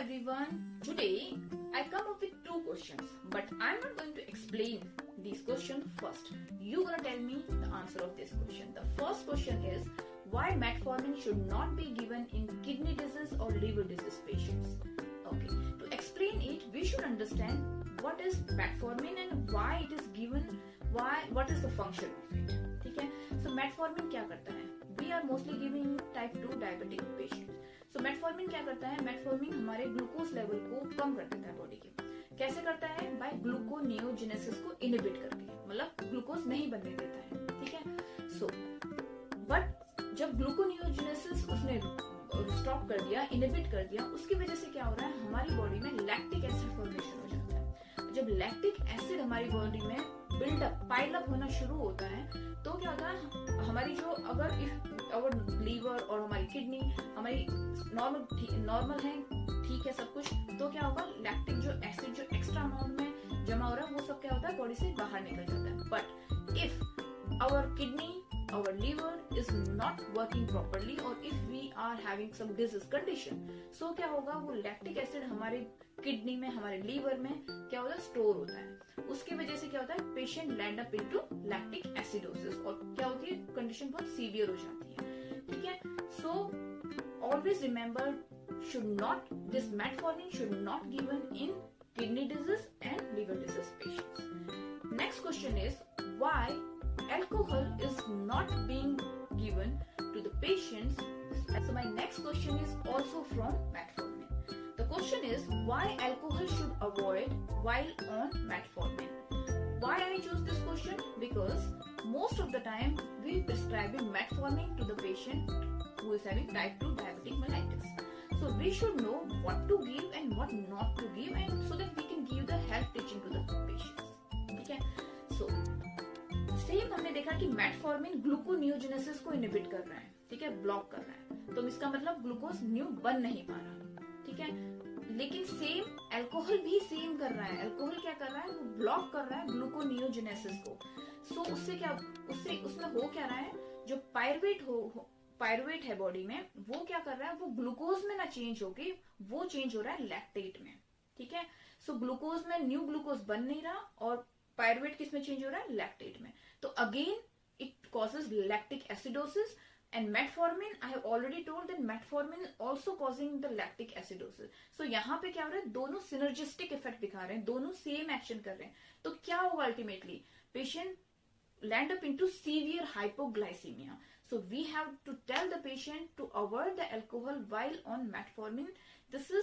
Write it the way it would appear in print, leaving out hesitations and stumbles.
everyone. Today I come up with two questions, but I'm not going to explain these questions first. You're gonna tell me the answer of this question. The first question is why metformin should not be given in kidney disease or liver disease patients. Okay, to explain it, we should understand what is metformin and why it is given. What is the function of it? ठीक है? So metformin क्या करता है? We are mostly giving type 2 diabetic patients. So metformin क्या करता है? Metformin हमारे glucose level को कम कर देता है बॉडी के. कैसे करता है? बाय ग्लूकोनियोजेनेसिस को इनहिबिट करके, मतलब ग्लूकोज नहीं बनने देता है. ठीक है? सो बट जब ग्लूकोनियोजेनेसिस उसने स्टॉप कर दिया, इनहिबिट कर दिया, उसकी वजह से क्या हो रहा है? हमारी बॉडी में लैक्टिक एसिड फॉर्मेशन हो जाता है. जब लैक्टिक एसिड हमारी बॉडी में बिल्डअप पाइल अप होना शुरू होता है तो क्या होता है? हमारी जो अगर अवर लीवर और हमारी किडनी हमारी नॉर्मल है, ठीक है सब कुछ, तो क्या होगा? लैक्टिक जो एसिड जो एक्स्ट्रा अमाउंट में जमा हो रहा है वो सब क्या होता है? बॉडी से बाहर निकल जाता है. But if our kidney our liver is not working properly or if we are having some disease condition, so क्या होगा? वो लैक्टिक एसिड हमारे किडनी में, हमारे लीवर में क्या होता है? स्टोर होता है. उसकी वजह से क्या होता है? Patient land up into lactic acidosis और क्या होती है? कंडीशन बहुत सीवियर हो जाती है. ठीक है? So always remember, should not this metformin should not given in kidney disease and liver disease patients. Next question is why alcohol is not being given to the patients. So my next question is also from metformin. The question is why alcohol should avoid while on metformin. Why I chose this question? Because most of the time we prescribing metformin to the patient who is having type 2 diabetic mellitus. So we should know what to give and what not to give, and so that we can give the health teaching to the patients. ठीक है? So same हमने देखा कि metformin gluconeogenesis को inhibit कर रहा है. ठीक है? ब्लॉक कर रहा है. तो इसका मतलब ग्लूकोज न्यू बन नहीं पा रहा. ठीक है? लेकिन सेम अल्कोहल भी सेम कर रहा है. अल्कोहल क्या कर रहा है? वो ब्लॉक कर रहा है ग्लूकोनियोजेनेसिस को. सो उससे क्या, उसमें हो क्या रहा है? जो पायरुवेट है बॉडी में, वो क्या कर रहा है? वो ग्लूकोज में ना चेंज होके वो चेंज हो रहा है लैक्टेट में. ठीक है? सो ग्लूकोज में न्यू ग्लूकोज बन नहीं रहा और पायरुवेट किस में चेंज हो रहा है? लैक्टेट में. तो again it causes lactic acidosis and metformin, I have already told that metformin also causing the lactic acidosis. So यहाँ पे क्या हो रहा है? दोनों सिनर्जिस्टिक इफेक्ट दिखा रहे हैं, दोनों सेम एक्शन कर रहे हैं. तो क्या होगा ultimately? Patient land up into severe hypoglycemia. So we have to tell the patient to avoid the alcohol while on metformin. This is